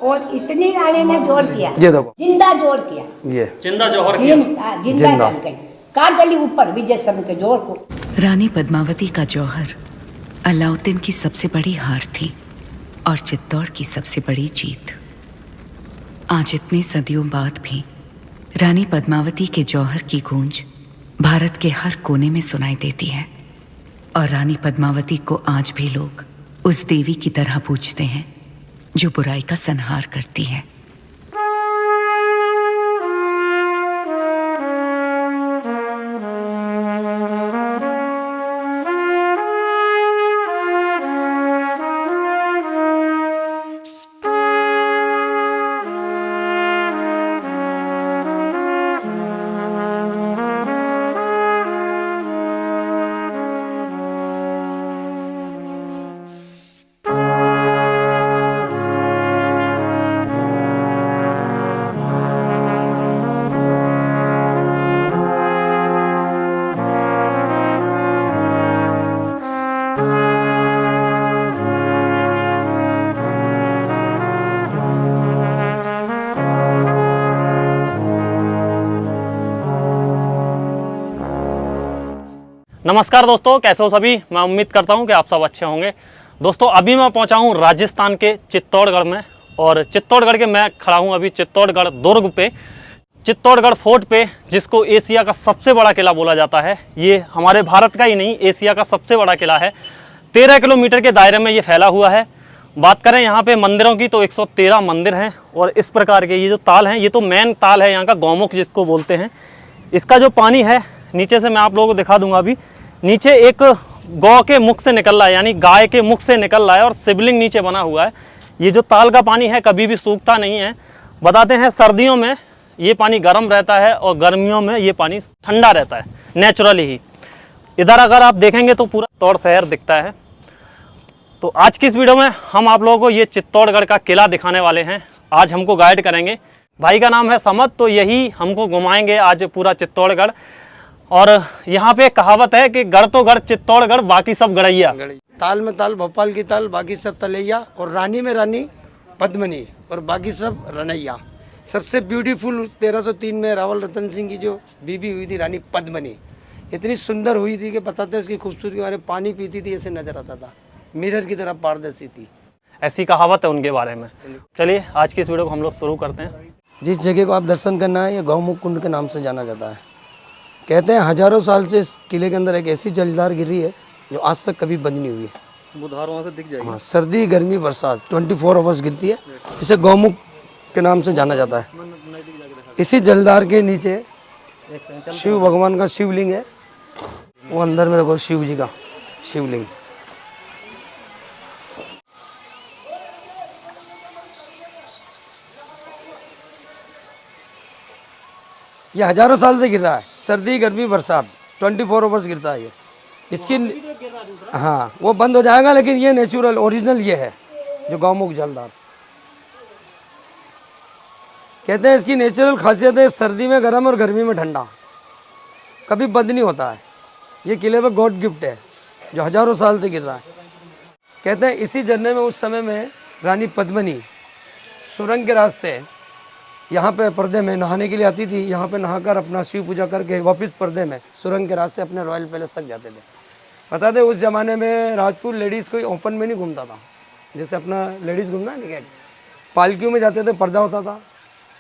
और इतनी रानी ने जोड़ किया, ये देखो जिंदा जोड़ किया, ये जिंदा जौहर किया। जिंदा जल गई, का जली ऊपर विजय शर्मा के जोड़ को। रानी पद्मावती का जौहर अलाउद्दीन की सबसे बड़ी हार थी और चित्तौड़ की सबसे बड़ी जीत। आज इतने सदियों बाद भी रानी पद्मावती के जौहर की गूंज भारत के हर कोने में सुनाई देती है और रानी पद्मावती को आज भी लोग उस देवी की तरह पूजते हैं जो बुराई का संहार करती है। नमस्कार दोस्तों, कैसे हो सभी। मैं उम्मीद करता हूं कि आप सब अच्छे होंगे। दोस्तों अभी मैं पहुंचा हूं राजस्थान के चित्तौड़गढ़ में और चित्तौड़गढ़ के मैं खड़ा हूं अभी चित्तौड़गढ़ दुर्ग पे, चित्तौड़गढ़ फोर्ट पे, जिसको एशिया का सबसे बड़ा किला बोला जाता है। ये हमारे भारत का ही नहीं, एशिया का सबसे बड़ा किला है। 13 किलोमीटर के दायरे में ये फैला हुआ है। बात करें यहाँ पे मंदिरों की तो 113 मंदिर हैं और इस प्रकार के ये जो ताल हैं, ये तो मेन ताल है यहाँ का, गौमुख जिसको बोलते हैं। इसका जो पानी है नीचे से मैं आप लोगों को दिखा दूंगा। अभी नीचे एक गौ के मुख से निकल रहा है, यानी गाय के मुख से निकल रहा है और शिवलिंग नीचे बना हुआ है। ये जो ताल का पानी है कभी भी सूखता नहीं है। बताते हैं सर्दियों में ये पानी गर्म रहता है और गर्मियों में ये पानी ठंडा रहता है नेचुरली ही। इधर अगर आप देखेंगे तो पूरा चित्तौड़ शहर दिखता है। तो आज की इस वीडियो में हम आप लोगों को ये चित्तौड़गढ़ का किला दिखाने वाले हैं। आज हमको गाइड करेंगे, भाई का नाम है समद, तो यही हमको घुमाएंगे आज पूरा चित्तौड़गढ़। और यहाँ पे कहावत है कि गढ़ तो गढ़ चित्तौड़गढ़, बाकी सब गढ़ैया। ताल में ताल भोपाल की ताल, बाकी सब तलैया, और रानी में रानी पद्मनी और बाकी सब रनैया। सबसे ब्यूटीफुल 1303 में रावल रतन सिंह की जो बीबी हुई थी रानी पद्मनी, इतनी सुंदर हुई थी कि बताते हैं इसकी खूबसूरती के बारे में। पानी पीती थी ऐसे नजर आता था, मिरर की तरह पारदर्शी थी, ऐसी कहावत है उनके बारे में। चलिए आज की इस वीडियो को हम लोग शुरू करते हैं। जिस जगह को आप दर्शन करना है ये गौमुख कुंड के नाम से जाना जाता है। कहते हैं हजारों साल से इस किले के अंदर एक ऐसी जलधार गिरी है जो आज तक कभी बंद नहीं हुई है। वो धार वहाँ से दिख जाएगी। हाँ, सर्दी गर्मी बरसात 24 आवर्स गिरती है। इसे गौमुख के नाम से जाना जाता है। इसी जलधार के नीचे शिव भगवान का शिवलिंग है। वो अंदर में देखो शिव जी का शिवलिंग। ये हजारों साल से गिर रहा है, सर्दी गर्मी बरसात 24 आवर्स गिरता है ये। इसकी हाँ वो बंद हो जाएगा, लेकिन ये नेचुरल ओरिजिनल ये है जो गौमुख जलधार। कहते हैं इसकी नेचुरल खासियत है सर्दी में गर्म और गर्मी में ठंडा, कभी बंद नहीं होता है। ये किले में गॉड गिफ्ट है जो हजारों साल से गिर रहा है। कहते हैं इसी झरने में उस समय में रानी पद्मनी सुरंग के रास्ते यहाँ पे पर्दे में नहाने के लिए आती थी। यहाँ पे नहाकर अपना शिव पूजा करके वापस पर्दे में सुरंग के रास्ते अपने रॉयल पैलेस तक जाते थे। बता दें उस ज़माने में राजपूत लेडीज़ कोई ओपन में नहीं घूमता था, जैसे अपना लेडीज़ घूमना है निकेट। पालकियों में जाते थे, पर्दा होता था,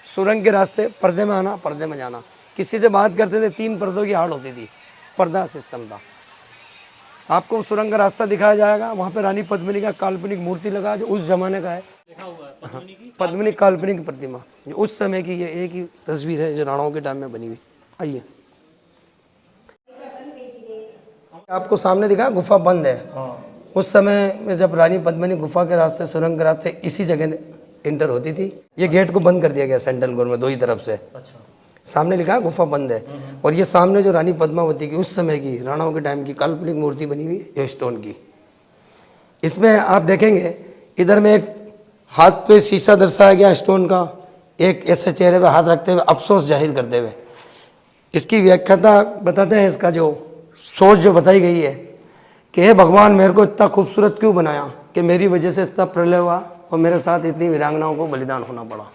सुरंग के रास्ते पर्दे में आना पर्दे में जाना। किसी से बात करते थे 3 पर्दों की आड़ होती थी, पर्दा सिस्टम था। आपको सुरंग का रास्ता दिखाया जाएगा। वहाँ पे रानी पद्मिनी का काल्पनिक मूर्ति लगा जो उस जमाने का है, पद्मिनी काल्पनिक प्रतिमा जो उस समय की। ये एक ही तस्वीर है जो राणाओं के टाइम में बनी हुई। आइए, आपको सामने दिखा गुफा बंद है। उस समय में जब रानी पद्मिनी गुफा के रास्ते सुरंग के रास्ते इसी जगह इंटर होती थी, ये गेट को बंद कर दिया गया सेंट्रल गवर्नमेंट 2 ही तरफ से। सामने लिखा है गुफा बंद है। और ये सामने जो रानी पद्मावती की उस समय की राणाओं के टाइम की काल्पनिक मूर्ति बनी हुई जो स्टोन की। इसमें आप देखेंगे इधर में एक हाथ पे शीशा दर्शाया गया स्टोन का, एक ऐसे चेहरे पे हाथ रखते हुए अफसोस जाहिर करते हुए। इसकी व्याख्याता बताते हैं, इसका जो सोच जो बताई गई है कि हे भगवान, मेरे को इतना खूबसूरत क्यों बनाया कि मेरी वजह से इतना प्रलय हुआ और मेरे साथ इतनी वीरांगनाओं को बलिदान होना पड़ा।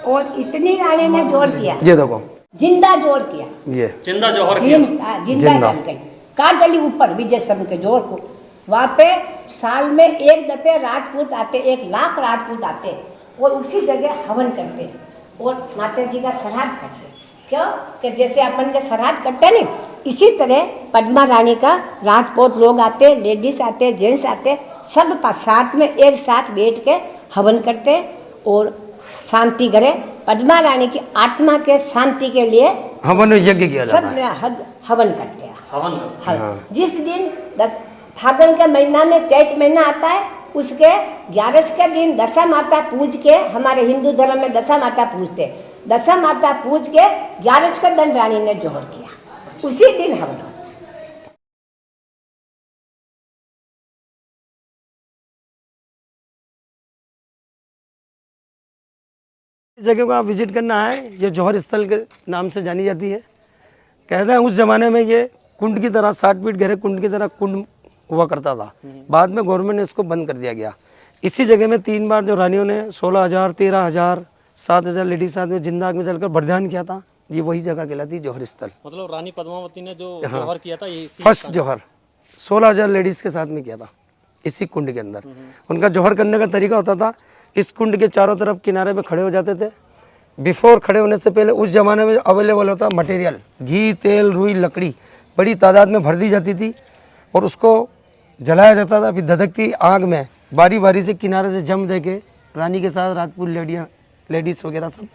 और इतनी रानी ने जोड़ किया, ये देखो, जिंदा जोड़ किया, ये जिंदा जौहर किया। जिंदा जल गई। कहाँ जली? ऊपर विजय शरण के जोड़ को। वहाँ पे साल में एक दफे राजपूत आते, 1 लाख राजपूत आते और उसी जगह हवन करते और माता जी का श्राद्ध करते। क्यों? कि जैसे अपन के श्राद्ध करते हैं ना, इसी तरह पद्मा रानी का राजपूत लोग आते, लेडीज आते, जेंट्स आते, सब साथ में एक साथ बैठ के हवन करते और शांति करे। पद्मा रानी की आत्मा के शांति के लिए हवन यज्ञ किया जाता सब है। हवन करते हैं। हवन जिस दिन फागुन के महीना में चैत महीना आता है, उसके 11 के दिन दशा माता पूज के, हमारे हिंदू धर्म में दशा माता पूजते, दशा माता पूज के 11 का दिन रानी ने जोहर किया, उसी दिन हवन होता है। इस जगह को आप विजिट करना है, ये जौहर स्थल के नाम से जानी जाती है। कहते हैं उस जमाने में ये कुंड की तरह 60 फीट गहरे कुंड की तरह कुंड हुआ करता था। बाद में गवर्नमेंट ने इसको बंद कर दिया गया। इसी जगह में 3 बार जो रानियों ने 16,000, 13,000, 7,000 लेडीज साथ में जिंदा आग में जलकर बलिदान किया था, ये वही जगह कहलाती है जौहर स्थल। मतलब रानी पद्मावती ने जो जौहर किया था, ये फर्स्ट जौहर 16,000 लेडीज के साथ में किया था इसी कुंड के अंदर। उनका जौहर करने का तरीका होता था, इस कुंड के चारों तरफ किनारे पे खड़े हो जाते थे। बिफोर खड़े होने से पहले उस ज़माने में अवेलेबल होता मटेरियल, घी, तेल, रुई, लकड़ी बड़ी तादाद में भर दी जाती थी और उसको जलाया जाता था। अभी धधकती आग में बारी बारी से किनारे से जम दे के रानी के साथ राजपूत लेडीज़ वगैरह सब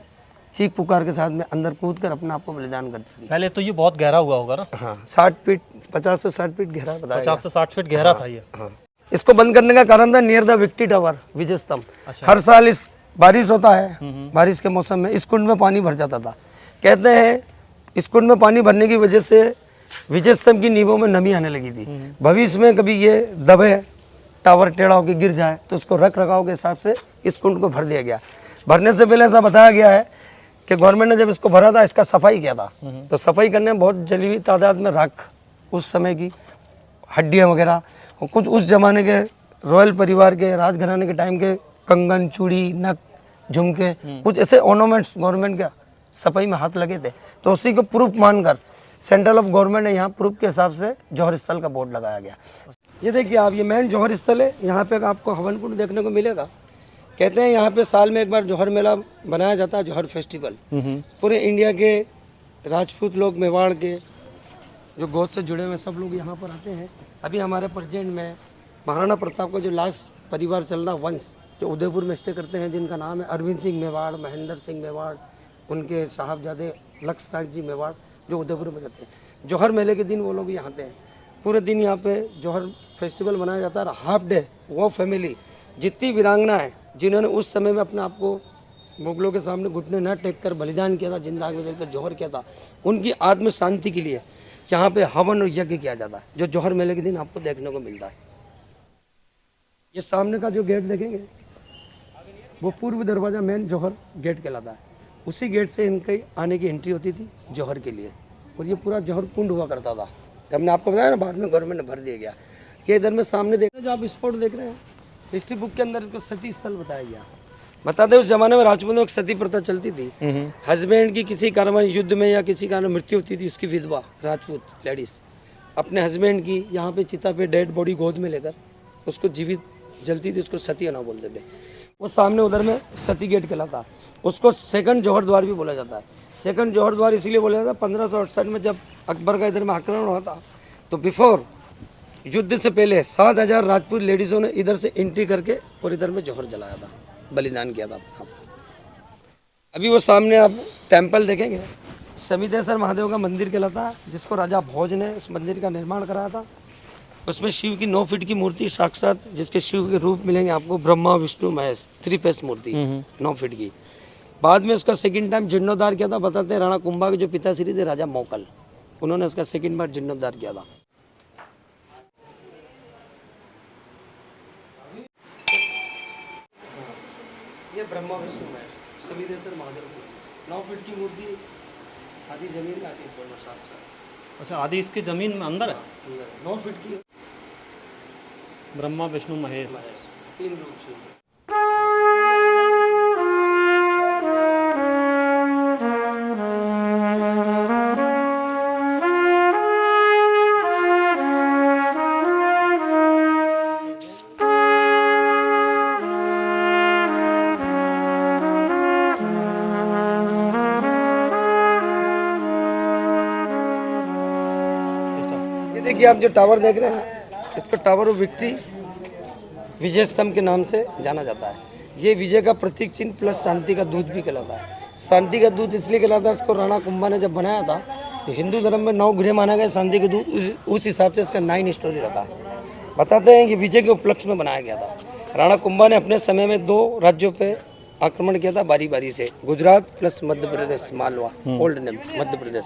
चीख पुकार के साथ में अंदर कूद कर अपना आपको बलिदान करती थी। पहले तो ये बहुत गहरा हुआ होगा ना? हाँ, 60 फीट, 50 से 60 फीट गहरा बताया 50 से 60 फीट गहरा था ये। हाँ। इसको बंद करने का कारण था नियर द विक्ट्री टावर, विजय स्तंभ। हर साल इस बारिश होता है, बारिश के मौसम में इस कुंड में पानी भर जाता था। कहते हैं इस कुंड में पानी भरने की वजह से विजय स्तंभ की नींवों में नमी आने लगी थी। भविष्य में कभी ये दबे, टावर टेढ़ा होकर गिर जाए तो उसको रख रखाव के हिसाब से इस कुंड को भर दिया गया। भरने से पहले ऐसा बताया गया है कि गवर्नमेंट ने जब इसको भरा था, इसका सफाई किया था, तो सफाई करने में बहुत जली हुई तादाद में राख, उस समय की हड्डियाँ वगैरह और कुछ उस जमाने के रॉयल परिवार के राजघराने के टाइम के कंगन, चूड़ी, नक, झुमके, कुछ ऐसे ऑर्नामेंट्स गवर्नमेंट का सफाई में हाथ लगे थे। तो उसी को प्रूफ मानकर सेंट्रल ऑफ गवर्नमेंट ने यहाँ प्रूफ के हिसाब से जौहर स्थल का बोर्ड लगाया गया। ये देखिए आप, ये मेन जौहर स्थल है। यहाँ पे आपको हवन कुंड देखने को मिलेगा। कहते हैं यहाँ पे साल में एक बार जौहर मेला बनाया जाता है, जौहर फेस्टिवल। पूरे इंडिया के राजपूत लोग, मेवाड़ के जो गोद से जुड़े हुए सब लोग यहाँ पर आते हैं। अभी हमारे प्रेजेंट में महाराणा प्रताप का जो लास्ट परिवार चल रहा वंश, जो उदयपुर में स्टे करते हैं, जिनका नाम है अरविंद सिंह मेवाड़, महेंद्र सिंह मेवाड़, उनके साहबजादे लक्ष्मण जी मेवाड़, जो उदयपुर में रहते हैं। जौहर मेले के दिन वो लोग यहाँ आते हैं। पूरे दिन यहाँ पे जौहर फेस्टिवल मनाया जाता है। हाफ डे वो फैमिली जितनी वीरांगना है, जिन्होंने उस समय में अपने आप को मुगलों के सामने घुटने न टेक कर बलिदान किया था, जिंदा आग में जलकर जौहर किया था, उनकी आत्म शांति के लिए यहाँ पे हवन और यज्ञ किया जाता है, जो जौहर मेले के दिन आपको देखने को मिलता है। ये सामने का जो गेट देखेंगे वो पूर्व दरवाजा मेन जौहर गेट कहलाता है। उसी गेट से इनके आने की एंट्री होती थी जौहर के लिए। और ये पूरा जौहर कुंड हुआ करता था। हमने आपको बताया ना, बाद में गवर्नमेंट ने भर दिया गया। ये इधर में सामने देख रहे हैं, जो आप स्पॉट देख रहे हैं, हिस्ट्री बुक के अंदर इसको सती स्थल बताया गया। बताते उस जमाने में राजपूतों में एक सती प्रथा चलती थी। हस्बैंड की किसी कारण युद्ध में या किसी कारण मृत्यु होती थी, उसकी विधवा राजपूत लेडीज अपने हस्बैंड की यहाँ पे चिता पे डेड बॉडी गोद में लेकर उसको जीवित जलती थी, उसको सती अना बोलते थे। वो सामने उधर में सती गेट कहलाता, उसको सेकंड जौहर द्वार भी बोला जाता है। सेकंड जौहर द्वार इसलिए बोला जाता है, 1568 में जब अकबर का इधर में आक्रमण हुआ था, तो बिफोर युद्ध से पहले 7,000 राजपूत लेडीज़ों ने इधर से एंट्री करके और इधर में जौहर जलाया था, बलिदान किया था। अभी वो सामने आप टेम्पल देखेंगे, समीदेश्वर महादेव का मंदिर कहलाता है, जिसको राजा भोज ने उस मंदिर का निर्माण कराया था। उसमें शिव की 9 फीट की मूर्ति साक्षात, जिसके शिव के रूप मिलेंगे आपको, ब्रह्मा विष्णु महेश, 3 फेस मूर्ति 9 फीट की। बाद में उसका सेकंड टाइम जीर्णोद्धार किया था। बताते हैं राणा कुंभा के जो पिताश्री थे राजा मोकल, उन्होंने उसका सेकंड बार जीर्णोद्धार किया था। ये ब्रह्मा विष्णु महेश समीदेश्वर महादेव की 9 फीट की मूर्ति, आधी जमीन में आती है साक्षात। अच्छा, आधी इसकी जमीन में अंदर है? 9 फीट की ब्रह्मा विष्णु महेश 3 रूप से। देखिए आप जो टावर देख रहे हैं, इसको टावर ऑफ विक्ट्री विजय स्तंभ के नाम से जाना जाता है। ये विजय का प्रतीक चिन्ह प्लस शांति का दूत भी कहलाता है। शांति का दूत इसलिए कहलाता है, इसको राणा कुंभा ने जब बनाया था तो हिंदू धर्म में 9 ग्रह माना गया शांति के दूत, उस हिसाब से इसका 9 स्टोरी रखा है। बताते हैं कि विजय के उपलक्ष्य में बनाया गया था। राणा कुंभा ने अपने समय में 2 राज्यों पे आक्रमण किया था बारी बारी से, Gujarat plus Madhya Pradesh, Malwa old name Madhya Pradesh,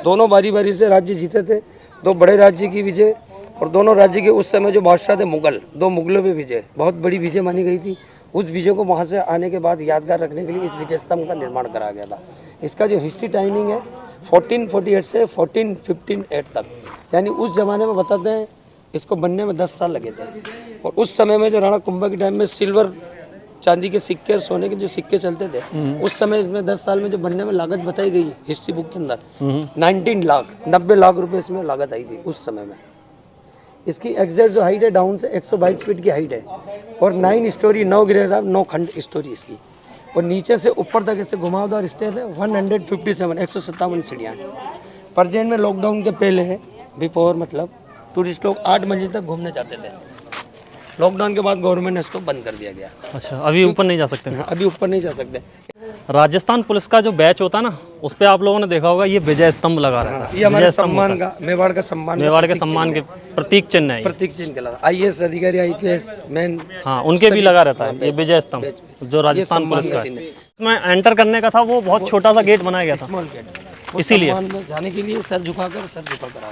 दोनों बारी बारी से राज्य जीते थे। 2 बड़े राज्य की विजय, और दोनों राज्य के उस समय जो बादशाह थे मुगल, 2 मुगलों पे विजय बहुत बड़ी विजय मानी गई थी। उस विजय को वहाँ से आने के बाद यादगार रखने के लिए इस विजय स्तंभ का निर्माण करा गया था। इसका जो हिस्ट्री टाइमिंग है 1448 से 1458 तक, यानी उस जमाने में बताते हैं इसको बनने में 10 साल लगे थे। और उस समय में जो राणा कुंभा के टाइम में सिल्वर चांदी के सिक्के और सोने के जो सिक्के चलते थे, उस समय इसमें 10 साल में जो बनने में लागत बताई गई हिस्ट्री बुक के अंदर 90 लाख रुपए इसमें लागत आई थी उस समय में। इसकी एग्जैक्ट जो हाइट है डाउन से 122 फीट की हाइट है, और 9 स्टोरी 9 गिरह 9 खंड स्टोरी इसकी, और नीचे से ऊपर तक ऐसे घुमावदार स्टेप है। 157 सीढ़ियाँ प्रेजेंट में लॉकडाउन के पहले है, बिफोर मतलब टूरिस्ट लोग 8 मंजिल तक घूमने जाते थे। लॉकडाउन के बाद गवर्नमेंट ने इसको बंद कर दिया गया। अच्छा, अभी ऊपर नहीं जा सकते? अभी ऊपर नहीं जा सकते। राजस्थान पुलिस का जो बैच होता है ना, उस पे आप लोगों ने देखा होगा ये विजय स्तंभ लगा रहता है। ये हमारे सम्मान का, मेवाड़ का सम्मान, मेवाड़ के सम्मान के प्रतीक चिन्ह है, प्रतीक चिन्ह कहलाता है। IAS अधिकारी, IPS मैन, हाँ उनके भी लगा रहता है ये विजय स्तंभ जो राजस्थान पुलिस का है। इसमें एंटर करने का था, वो बहुत छोटा सा गेट बनाया गया था, स्मॉल गेट, इसीलिए जाने के लिए सर झुका कर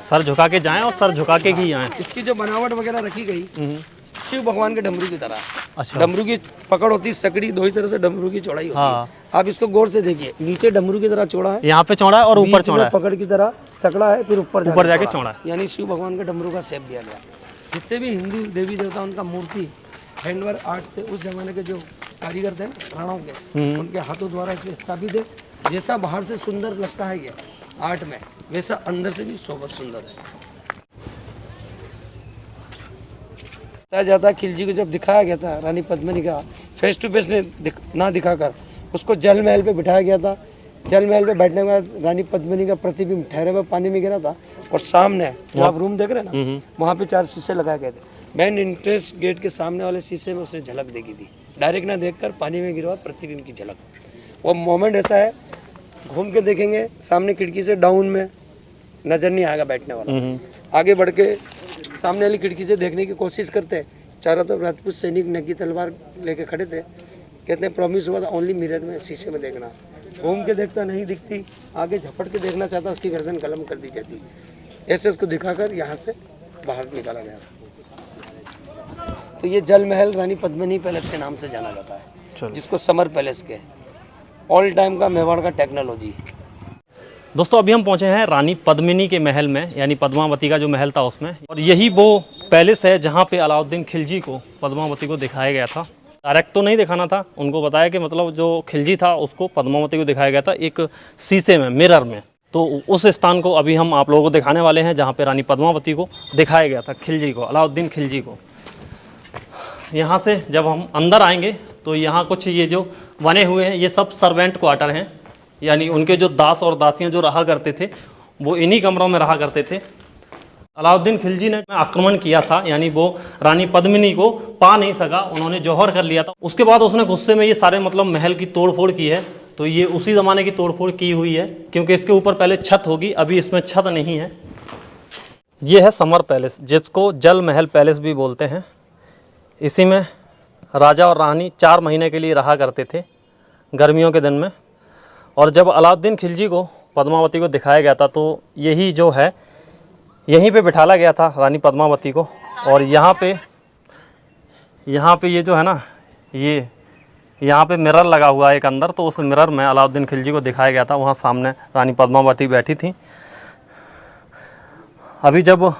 सर झुका के जाएं और सर झुका के ही आएं। इसकी जो बनावट वगैरह रखी गई शिव भगवान के डमरू की तरह। अच्छा, डमरू की पकड़ होती, सकड़ी 2 ही तरह से डमरू की चौड़ाई होती हाँ। है। आप इसको गौर से देखिए, नीचे डमरू की तरह चौड़ा है, यहाँ पे चौड़ा है और ऊपर बीच चौड़ा में है, पकड़ की तरह सकड़ा है, फिर ऊपर जाके चौड़ा है। यानी शिव भगवान के डमरू का शेप दिया गया। जितने भी हिंदू देवी देवता उनका मूर्ति हैंडवर्क आर्ट से उस जमाने के जो कारीगर थे राणाओं के, उनके हाथों द्वारा इसमें स्थापित है। जैसा बाहर से सुंदर लगता है ये आर्ट में, वैसा अंदर से भी सोबर सुंदर है। बताया जाता खिलजी को जब दिखाया गया था रानी पद्मिनी का फेस टू फेस ना दिखाकर उसको जल महल पे बिठाया गया था। जल महल पे बैठने के बाद रानी पद्मिनी का प्रतिबिंब ठहरे हुए पानी में गिरा था, और सामने जो आप रूम देख रहे हैं ना, वहाँ पे 4 शीशे लगाए गए थे। मेन इंट्रेंस गेट के सामने वाले शीशे में उसने झलक देखी थी, डायरेक्ट ना देखकर पानी में गिरा हुआ प्रतिबिंब की झलक। वो मोमेंट ऐसा है, घूम के देखेंगे सामने खिड़की से डाउन में नजर नहीं आएगा बैठने वाला। आगे बढ़ के सामने वाली खिड़की से देखने की कोशिश करते, चारों तरफ राजपूत सैनिक नंगी तलवार लेके खड़े थे। कहते हैं प्रॉमिस हुआ था ओनली मिरर में, शीशे में देखना। घूम के देखता नहीं दिखती, आगे झपट के देखना चाहता, उसकी गर्दन कलम कर दी जाती। ऐसे उसको दिखाकर यहाँ से बाहर निकाला गया। तो ये जल महल रानी पद्मिनी पैलेस के नाम से जाना जाता है, जिसको समर पैलेस के ऑल टाइम का मेवाड़ का टेक्नोलॉजी। दोस्तों अभी हम पहुंचे हैं रानी पद्मिनी के महल में, यानी पद्मावती का जो महल था उसमें, और यही वो पैलेस है जहां पे अलाउद्दीन खिलजी को पद्मावती को दिखाया गया था। डायरेक्ट तो नहीं दिखाना था, उनको बताया कि मतलब जो खिलजी था उसको पद्मावती को दिखाया गया था एक शीशे में, मिरर में। तो उस स्थान को अभी हम आप लोगों को दिखाने वाले हैं जहाँ पे रानी पद्मावती को दिखाया गया था, खिलजी को, अलाउद्दीन खिलजी को। यहाँ से जब हम अंदर आएंगे तो यहाँ कुछ ये जो बने हुए हैं ये सब सर्वेंट क्वार्टर हैं, यानी उनके जो दास और दासियाँ जो रहा करते थे वो इन्हीं कमरों में रहा करते थे। अलाउद्दीन खिलजी ने आक्रमण किया था, यानी वो रानी पद्मिनी को पा नहीं सका, उन्होंने जौहर कर लिया था। उसके बाद उसने गुस्से में ये सारे मतलब महल की तोड़फोड़ की है। तो ये उसी ज़माने की तोड़फोड़ की हुई है, क्योंकि इसके ऊपर पहले छत होगी, अभी इसमें छत नहीं है। ये है समर पैलेस, जिसको जल महल पैलेस भी बोलते हैं। इसी में राजा और रानी 4 महीने के लिए रहा करते थे गर्मियों के दिन में। और जब अलाउद्दीन खिलजी को पद्मावती को दिखाया गया था तो यही जो है यहीं पे बिठाला गया था रानी पद्मावती को। और यहाँ पे ये जो है ना, ये यहाँ पे मिरर लगा हुआ है एक अंदर, तो उस मिरर में अलाउद्दीन खिलजी को दिखाया गया था। वहाँ सामने रानी पद्मावती बैठी थी। अभी जब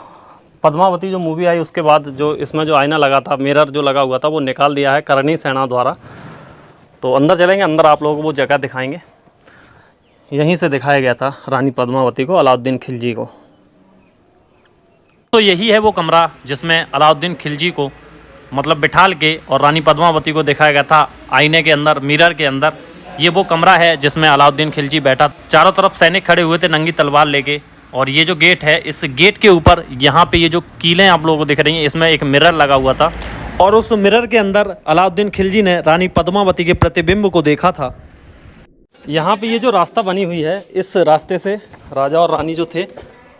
पद्मावती जो मूवी आई उसके बाद जो इसमें जो आईना लगा था, मिरर जो लगा हुआ था, वो निकाल दिया है करणी सेना द्वारा। तो अंदर चलेंगे, अंदर आप लोगों को वो जगह दिखाएंगे। यहीं से दिखाया गया था रानी पद्मावती को, अलाउद्दीन खिलजी को। तो यही है वो कमरा जिसमें अलाउद्दीन खिलजी को मतलब बिठाल के और रानी पद्मावती को दिखाया गया था आईने के अंदर, मिरर के अंदर। ये वो कमरा है जिसमें अलाउद्दीन खिलजी बैठा। चारों तरफ सैनिक खड़े हुए थे नंगी तलवार लेके, और ये जो गेट है, इस गेट के ऊपर यहाँ पे ये जो कीलें आप लोगों को दिख रही हैं, इसमें एक मिरर लगा हुआ था और उस मिरर के अंदर अलाउद्दीन खिलजी ने रानी पद्मावती के प्रतिबिंब को देखा था। यहाँ पे ये जो रास्ता बनी हुई है, इस रास्ते से राजा और रानी जो थे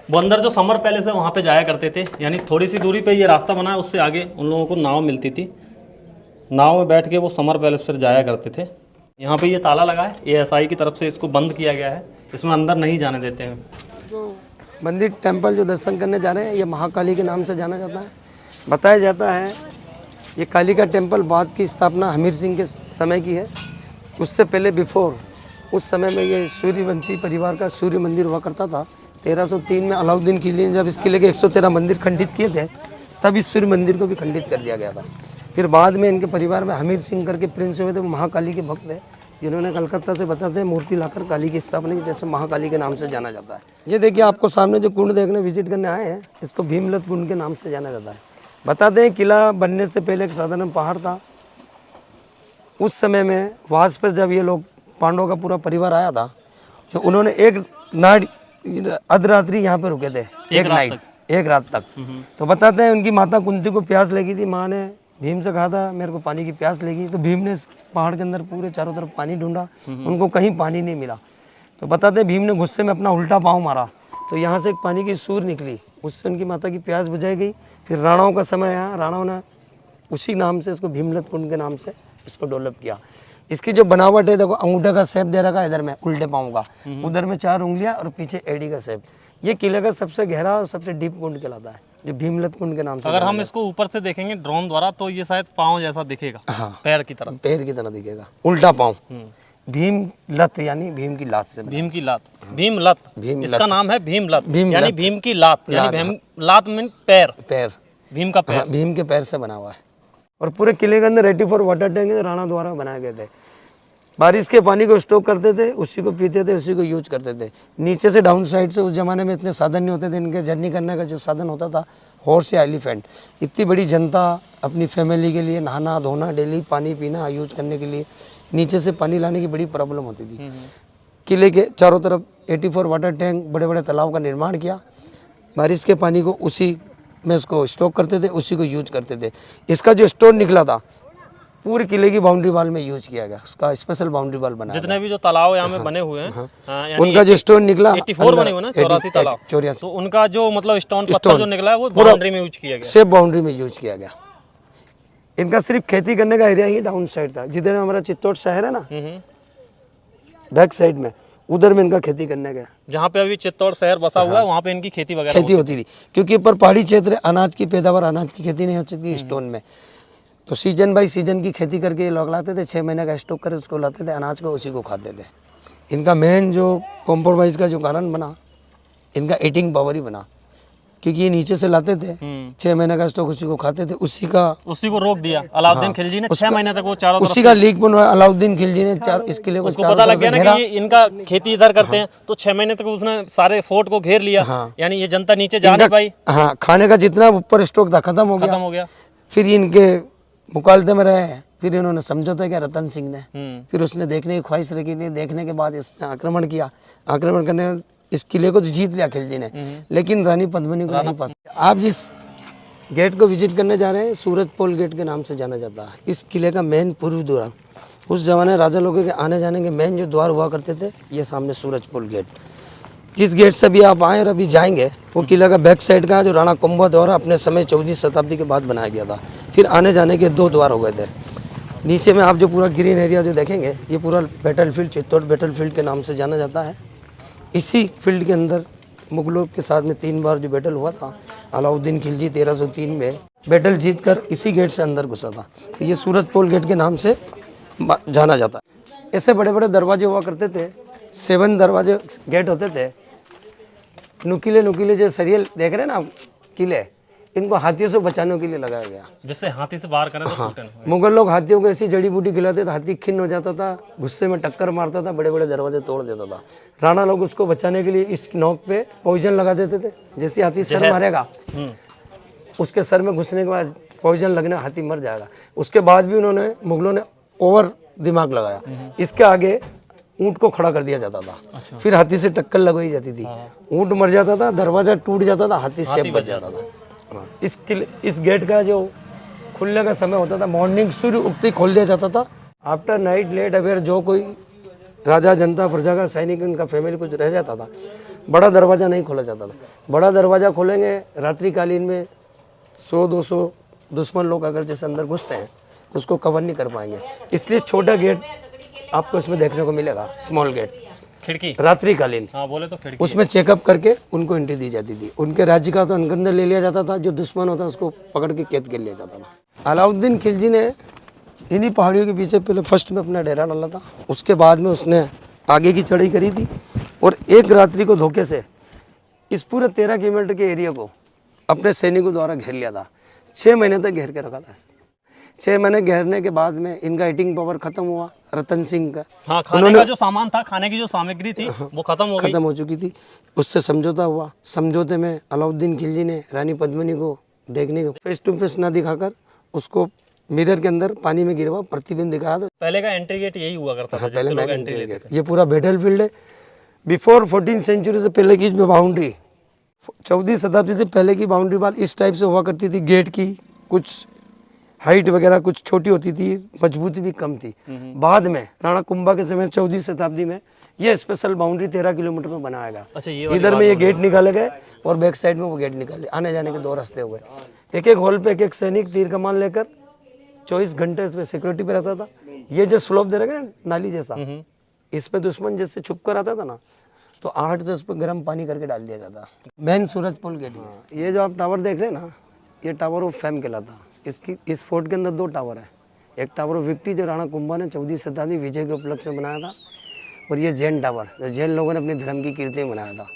वो अंदर जो समर पैलेस है वहाँ पे जाया करते थे। यानी थोड़ी सी दूरी पे ये रास्ता बना है, उससे आगे उन लोगों को नाव मिलती थी, नाव में बैठ के वो समर पैलेस फिर जाया करते थे। यहाँ पे ये ताला लगा है, ASI की तरफ से इसको बंद किया गया है, इसमें अंदर नहीं जाने देते हैं। जो मंदिर टेंपल जो दर्शन करने जा रहे हैं, ये महाकाली के नाम से जाना जाता है। बताया जाता है ये काली का टेंपल बाद की स्थापना हमीर सिंह के समय की है। उससे पहले बिफोर उस समय में ये सूर्यवंशी परिवार का सूर्य मंदिर हुआ करता था। 1303 में अलाउद्दीन खिलजी ने जब इस किले के 113 मंदिर खंडित किए थे, तब इस सूर्य मंदिर को भी खंडित कर दिया गया था। फिर बाद में इनके परिवार में हमीर सिंह करके प्रिंस हुए थे, वो महाकाली के भक्त है, जिन्होंने कलकत्ता से बताते हैं मूर्ति लाकर काली की स्थापना की, जैसे महाकाली के नाम से जाना जाता है। ये देखिए आपको सामने जो कुंड देखने विजिट करने आए हैं, इसको भीमलत कुंड के नाम से जाना जाता है। बताते हैं किला बनने से पहले एक साधारण पहाड़ था। उस समय में वास पर जब ये लोग पांडवों का पूरा परिवार आया था, तो उन्होंने एक नाइट अर्धरात्रि यहाँ पर रुके थे, एक रात तक। तो बताते हैं उनकी माता कुंती को प्यास लगी थी, माँ ने भीम से कहा था मेरे को पानी की प्यास लगी, तो भीम ने इस पहाड़ के अंदर पूरे चारों तरफ पानी ढूंढा, उनको कहीं पानी नहीं मिला। तो बताते हैं भीम ने गुस्से में अपना उल्टा पाँव मारा, तो यहाँ से एक पानी की सूर निकली, उससे उनकी माता की प्यास बुझाई गई। फिर राणाओं का समय आया, राणाओं ने उसी नाम से इसको भीमलत कुंड के नाम से इसको डेवलप किया। इसकी जो बनावट है देखो, अंगूठे का शेप दे रखा है इधर में उल्टे पाँव का, उधर में 4 उंगलियां और पीछे एड़ी का शेप। ये किले का सबसे गहरा और सबसे डीप कुंड कहलाता है, जो भीमलत कुंड के नाम से। अगर हम इसको ऊपर से देखेंगे ड्रोन द्वारा तो ये शायद पाँव जैसा दिखेगा। हाँ, पैर की तरह दिखेगा, उल्टा पाँव। भीम लत यानी भीम की लात से, भीम की लात, भीम लत, इसका नाम है भीम लत, यानी भीम की लात, यानी लात मीन पैर, भीम का पैर, भीम के पैर से बना हुआ है। और पूरे किले के अंदर 84 वाटर टैंक राणा द्वारा बनाए गए थे। बारिश के पानी को स्टॉक करते थे, उसी को पीते थे, उसी को यूज करते थे। नीचे से डाउन साइड से उस जमाने में इतने साधन नहीं होते थे, इनके जर्नी करने का जो साधन होता था हॉर्स या एलिफेंट। इतनी बड़ी जनता अपनी फैमिली के लिए नहाना धोना, डेली पानी पीना यूज करने के लिए नीचे से पानी लाने की बड़ी प्रॉब्लम होती थी। किले के चारों तरफ 84 वाटर टैंक, बड़े बड़े तालाब का निर्माण किया। बारिश के पानी को उसी में उसको स्टॉक करते थे, उसी को यूज करते थे। इसका जो स्टोन निकला था पूरे किले की बाउंड्री वॉल में यूज किया गया, उसका स्पेशल बाउंड्री वॉल बनाया। जितने भी जो तालाब यहाँ में बने हुए हैं, उनका जो स्टोन निकला 84 बने हुए ना, 84 तालाब, 84, तो उनका जो मतलब स्टोन पत्थर जो निकला है वो बाउंड्री में यूज किया गया, सेफ बाउंड्री में यूज किया गया। इनका सिर्फ खेती करने का एरिया ही डाउन साइड था, जिधर हमारा चित्तौड़ शहर है ना, बैक साइड में, उधर में इनका खेती करने गया। जहाँ पे अभी चित्तौड़ शहर बसा हुआ है वहाँ पे इनकी खेती वगैरह होती थी, क्योंकि ऊपर पहाड़ी क्षेत्र, अनाज की पैदावार, अनाज की खेती नहीं हो सकती स्टोन में। तो सीजन बाई सीजन की खेती करके ये लोग लाते थे, 6 महीने का स्टॉक कर उसको लाते थे, अनाज को उसी को खाते थे। इनका मेन जो कॉम्प्रोमाइज़ का जो कारण बना, इनका ईटिंग पावर ही बना, क्योंकि ये नीचे से लाते थे, 6 महीने का स्टॉक उसी को खाते थे, उसी को रोक दिया अलाउद्दीन खिलजी ने। 6 महीने तक वो चारों उसी का लीक बनवाया अलाउद्दीन खिलजी ने। इस किले को पता लग गया ना कि इनका खेती इधर करते हैं, तो 6 महीने तक उसने सारे फोर्ट को घेर लिया। यानी ये जनता नीचे जा नहीं पाई। हाँ, खाने का जितना ऊपर स्टॉक था खत्म हो गया। फिर इनके मुकालते में रहे, फिर इन्होंने समझौता किया रतन सिंह ने, फिर उसने देखने की ख्वाहिश रखी थी, देखने के बाद इसने आक्रमण किया। आक्रमण करने इस किले को तो जीत लिया खिलजी ने, लेकिन रानी पद्मिनी को नहीं पास। आप जिस गेट को विजिट करने जा रहे हैं, सूरज पोल गेट के नाम से जाना जाता है। इस किले का मेन पूर्व द्वार, उस जमाने राजा लोगों के आने जाने के मेन जो द्वार हुआ करते थे, ये सामने सूरज पोल गेट। जिस गेट से भी आप आए और अभी जाएंगे, वो किला का बैक साइड का जो राणा कुंभा द्वारा अपने समय 14वीं शताब्दी के बाद बनाया गया था। फिर आने जाने के 2 द्वार हो गए थे। नीचे में आप जो पूरा ग्रीन एरिया जो देखेंगे, ये पूरा बैटलफील्ड, चित्तौड़ बैटलफील्ड के नाम से जाना जाता है। इसी फील्ड के अंदर मुगलों के साथ में 3 बार जो बैटल हुआ था, अलाउद्दीन खिलजी 1303 में बैटल जीतकर इसी गेट से अंदर घुसा था। तो ये सूरज पोल गेट के नाम से जाना जाता है। ऐसे बड़े बड़े दरवाजे हुआ करते थे, 7 दरवाजे गेट होते थे। नुकीले नुकीले जो सरियल देख रहे हैं ना आप किले, इनको हाथियों से बचाने के लिए लगाया गया, जिससे हाथी से बाहर करें तो टूटे ना। मुगल लोग हाथियों को ऐसी जड़ी बूटी खिलाते थे, हाथी खिन्न हो जाता था, गुस्से में टक्कर मारता था, बड़े बड़े दरवाजे तोड़ देता था। राणा लोग उसको बचाने के लिए इस नोक पे पॉइजन लगा देते थे। जैसे हाथी सर मारेगा, उसके सर में घुसने के बाद पॉइजन लगने हाथी मर जाएगा। उसके बाद भी उन्होंने, मुगलों ने ओवर दिमाग लगाया। इसके आगे ऊँट को खड़ा कर दिया जाता था, फिर हाथी से टक्कर लगवाई जाती थी, ऊँट मर जाता था, दरवाजा टूट जाता था, हाथी सेफ बच जाता था। हाँ, इस गेट का जो खुलने का समय होता था, मॉर्निंग सूर्य उगते ही खोल दिया जाता था। आफ्टर नाइट लेट अवेयर जो कोई राजा, जनता, प्रजा का सैनिक, उनका फैमिली कुछ रह जाता था, बड़ा दरवाज़ा नहीं खोला जाता था। बड़ा दरवाज़ा खोलेंगे रात्रिकालीन में 100-200 दुश्मन लोग अगर जैसे अंदर घुसते हैं उसको कवर नहीं कर पाएंगे, इसलिए छोटा गेट आपको इसमें देखने को मिलेगा, स्मॉल गेट, खिड़की, रात्रिकालीन। हाँ बोले तो खिड़की। उसमें चेकअप करके उनको एंट्री दी जाती थी। उनके राज्य का तो अंदर ले लिया जाता था, जो दुश्मन होता उसको पकड़ के कैद कर लिया जाता था। अलाउद्दीन खिलजी ने इन्हीं पहाड़ियों के पीछे पहले फर्स्ट में अपना डेरा डाला था, उसके बाद में उसने आगे की चढ़ाई करी थी और एक रात्रि को धोखे से इस पूरे 13 किलोमीटर के एरिया को अपने सैनिकों द्वारा घेर लिया था। 6 महीने तक घेर के रखा था। 6 महीने घेरने के बाद में इनका ईटिंग पावर खत्म हुआ, रतन सिंह का। हाँ, खाने का जो सामान था, खाने की जो सामग्री थी वो खत्म हो चुकी थी। उससे समझौता हुआ। समझौते में अलाउद्दीन खिलजी ने रानी पद्मिनी को देखने को फेस टू फेस ना दिखाकर उसको मिरर के अंदर पानी में गिरवा प्रतिबिंब दिखाया था। पहले का एंट्री गेट यही हुआ करता था, पहले लोग एंट्री लेते थे। ये पूरा बैटल फील्ड है। बिफोर 14 सेंचुरी से पहले की जो बाउंड्री, 14वीं शताब्दी से पहले की बाउंड्री वाल इस टाइप से हुआ करती थी। गेट की कुछ हाइट वगैरह कुछ छोटी होती थी, मजबूती भी कम थी। बाद में राणा कुंभा के समय 14वीं शताब्दी में ये स्पेशल बाउंड्री 13 किलोमीटर में बनाया गया। अच्छा, ये इधर में ये गेट निकाले गए और बैक साइड में वो गेट निकाले, आने जाने के 2 रास्ते हो गए। एक हॉल पे एक एक तीर कमान लेकर 24 घंटे इसमें सिक्योरिटी पे रहता था। ये जो स्लोप दे रहे हैं नाली जैसा, इस पे दुश्मन जैसे छुप कर आता था ना, तो आहट से उस पर गर्म पानी करके डाल दिया जाता। मेन सूरज पोल गेट, ये जो आप टावर देख रहे हैं ना, ये टावर ऑफ फेम कहलाता। इसकी इस फोर्ट के अंदर 2 टावर है। एक टावर ऑफ विक्ट्री जो राणा कुंभा ने 14वीं शताब्दी विजय के उपलक्ष्य में बनाया था, और ये जैन टावर जो जैन लोगों ने अपने धर्म की कीर्ति में बनाया था।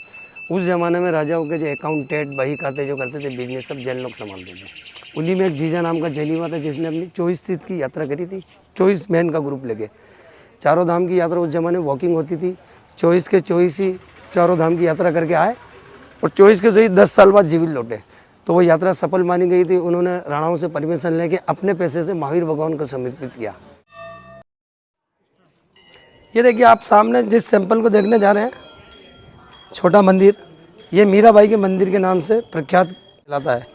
उस जमाने में राजाओं के जो अकाउंटेंट, बही खाते जो करते थे बिजनेस, सब जैन लोग संभालते थे। उन्हीं में एक जीजा नाम का जैनी हुआ था जिसने अपनी 24 तीर्थ की यात्रा करी थी, 24 मैन का ग्रुप लेके। चारों धाम की यात्रा उस जमाने में वॉकिंग होती थी। 24 के 24 ही चारों धाम की यात्रा करके आए और 24 के 24 10 साल बाद जीवित लौटे। तो वो यात्रा सफल मानी गई थी। उन्होंने राणाओं से परमिशन लेके अपने पैसे से महावीर भगवान को समर्पित किया। ये देखिए आप सामने जिस टेम्पल को देखने जा रहे हैं, छोटा मंदिर, ये मीराबाई के मंदिर के नाम से प्रख्यात कहलाता है।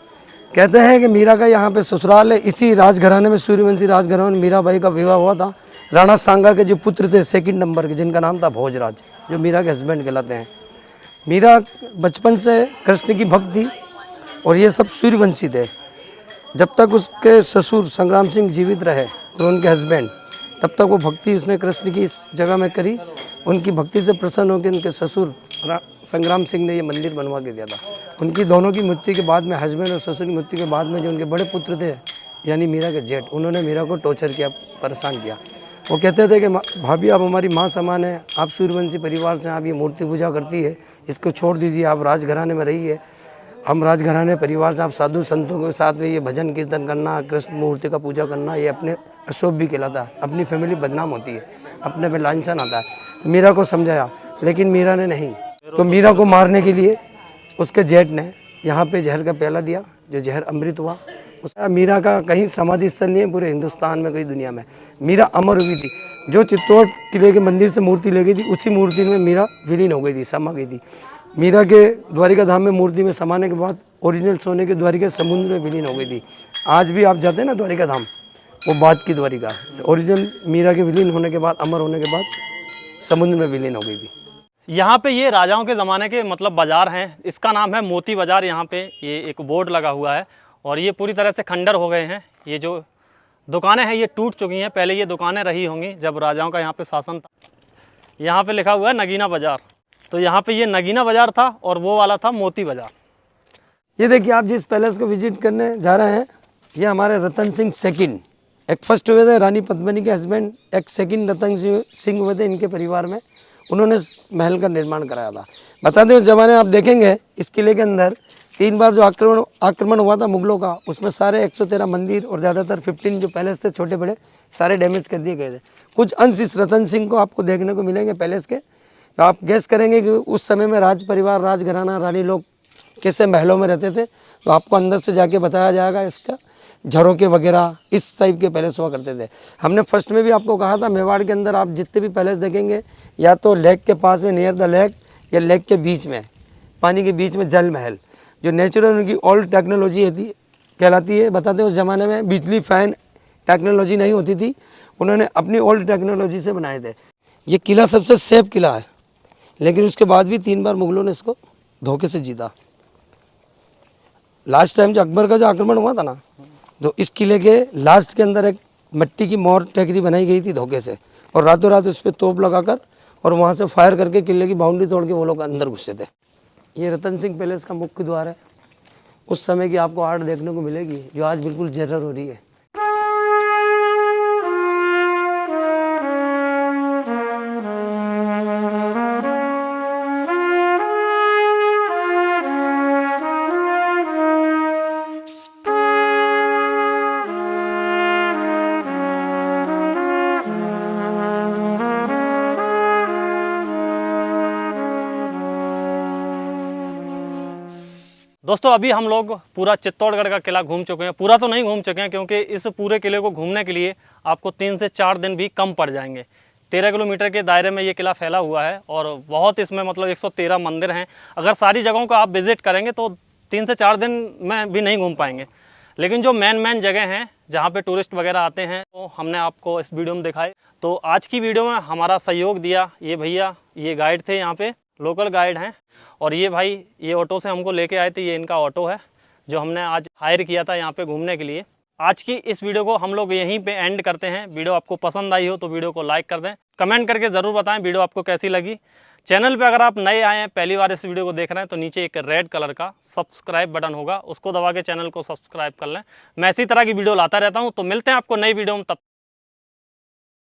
कहते हैं कि मीरा का यहाँ पे ससुराल है। इसी राजघराने में, सूर्यवंशी राजघराने में मीराबाई का विवाह हुआ था। राणा सांगा के जो पुत्र थे 2nd नंबर के, जिनका नाम था भोजराज, जो मीरा के हस्बैंड कहलाते हैं। मीरा बचपन से कृष्ण की भक्त थी और ये सब सूर्यवंशी थे। जब तक उसके ससुर संग्राम सिंह जीवित रहे और उनके हस्बैंड, तब तक वो भक्ति उसने कृष्ण की इस जगह में करी। उनकी भक्ति से प्रसन्न होकर उनके ससुर संग्राम सिंह ने ये मंदिर बनवा के दिया था। उनकी दोनों की मृत्यु के बाद में, हस्बैंड और ससुर की मृत्यु के बाद में, जो उनके बड़े पुत्र थे यानी मीरा के जेठ, उन्होंने मीरा को टॉर्चर किया, परेशान किया। वो कहते थे कि भाभी आप हमारी माँ समान है, आप सूर्यवंशी परिवार से, आप ये मूर्ति पूजा करती है, इसको छोड़ दीजिए, आप राजघराने में रहिए। हम राजघराने परिवार से, आप साधु संतों के साथ में ये भजन कीर्तन करना, कृष्ण मूर्ति का पूजा करना, ये अपने अशुभ भी कहलाता है। अपनी फैमिली बदनाम होती है, अपने पे लांछन आता है। तो मीरा को समझाया, लेकिन मीरा ने नहीं। तो मीरा को मारने के लिए उसके जेठ ने यहाँ पे जहर का प्याला दिया, जो जहर अमृत हुआ। उसका मीरा का कहीं समाधि स्थल नहीं है पूरे हिंदुस्तान में, कहीं दुनिया में। मीरा अमर हुई थी। जो चित्तौड़ किले के मंदिर से मूर्ति ले गई थी, उसी मूर्ति में मीरा विलीन हो गई थी, समा गई थी। मीरा के द्वारिका धाम में मूर्ति में समाने के बाद ओरिजिनल सोने के द्वारिका समुद्र में विलीन हो गई थी। आज भी आप जाते हैं ना द्वारिका धाम, वो बाद की द्वारिका। ओरिजिनल मीरा के विलीन होने के बाद, अमर होने के बाद समुद्र में विलीन हो गई थी। यहाँ पे ये राजाओं के ज़माने के मतलब बाज़ार हैं। इसका नाम है मोती बाज़ार। यहाँ पे ये एक बोर्ड लगा हुआ है और ये पूरी तरह से खंडर हो गए हैं। ये जो दुकानें हैं ये टूट चुकी हैं। पहले ये दुकानें रही होंगी जब राजाओं का यहाँ पे शासन था। यहाँ पे लिखा हुआ है नगीना बाज़ार। तो यहाँ पे ये नगीना बाज़ार था और वो वाला था मोती बाज़ार। ये देखिए आप जिस पैलेस को विजिट करने जा रहे हैं, ये हमारे रतन सिंह सेकंड, एक फर्स्ट हुए थे रानी पद्मिनी के हस्बैंड, एक सेकंड रतन सिंह हुए थे इनके परिवार में। उन्होंने महल का निर्माण कराया था। बता दें उस जमाने आप देखेंगे इस किले के अंदर 3 बार जो आक्रमण हुआ था मुगलों का, उसमें सारे 113 मंदिर और ज़्यादातर 15 जो पैलेस थे छोटे बड़े, सारे डैमेज कर दिए गए थे। कुछ अंश इस रतन सिंह को आपको देखने को मिलेंगे पैलेस के। तो आप गैस करेंगे कि उस समय में राज परिवार, राजघराना, रानी लोग कैसे महलों में रहते थे, तो आपको अंदर से जाके बताया जाएगा इसका। झरोके वगैरह इस टाइप के पैलेस हुआ करते थे। हमने फर्स्ट में भी आपको कहा था मेवाड़ के अंदर आप जितने भी पैलेस देखेंगे या तो लेक के पास में नियर द लेक या लेक के बीच में पानी के बीच में जल महल, जो नेचुरल उनकी ओल्ड टेक्नोलॉजी कहलाती है। बताते हैं उस ज़माने में बिजली फैन टेक्नोलॉजी नहीं होती थी, उन्होंने अपनी ओल्ड टेक्नोलॉजी से बनाए थे। ये किला सबसे सेफ किला है, लेकिन उसके बाद भी 3 बार मुगलों ने इसको धोखे से जीता। लास्ट टाइम जो अकबर का जो आक्रमण हुआ था ना, तो इस किले के लास्ट के अंदर एक मिट्टी की मोर टेकरी बनाई गई थी धोखे से, और रातों रात उस पर तोप लगाकर और वहाँ से फायर करके किले की बाउंड्री तोड़ के वो लोग अंदर घुसे थे। ये रतन सिंह पैलेस का मुख्य द्वार है। उस समय की आपको आर्ट देखने को मिलेगी जो आज बिल्कुल जर्जर हो रही है। दोस्तों अभी हम लोग पूरा चित्तौड़गढ़ का किला घूम चुके हैं। पूरा तो नहीं घूम चुके हैं क्योंकि इस पूरे किले को घूमने के लिए आपको 3 से 4 दिन भी कम पड़ जाएंगे। 13 किलोमीटर के दायरे में ये किला फैला हुआ है और बहुत इसमें मतलब 113 मंदिर हैं। अगर सारी जगहों को आप विज़िट करेंगे तो 3 से 4 दिन में भी नहीं घूम पाएंगे। लेकिन जो मेन जगह हैं जहाँ पे टूरिस्ट वगैरह आते हैं तो हमने आपको इस वीडियो में दिखाए। तो आज की वीडियो में हमारा सहयोग दिया ये भैया, ये गाइड थे, यहाँ पे लोकल गाइड हैं। और ये भाई ये ऑटो से हमको लेके आए थे, ये इनका ऑटो है जो हमने आज हायर किया था यहाँ पे घूमने के लिए। आज की इस वीडियो को हम लोग यहीं पे एंड करते हैं। वीडियो आपको पसंद आई हो तो वीडियो को लाइक कर दें, कमेंट करके ज़रूर बताएं वीडियो आपको कैसी लगी। चैनल पे अगर आप नए आए हैं, पहली बार इस वीडियो को देख रहे हैं, तो नीचे एक रेड कलर का सब्सक्राइब बटन होगा, उसको दबा के चैनल को सब्सक्राइब कर लें। मैं इसी तरह की वीडियो लाता रहता हूँ। तो मिलते हैं आपको नई वीडियो में, तब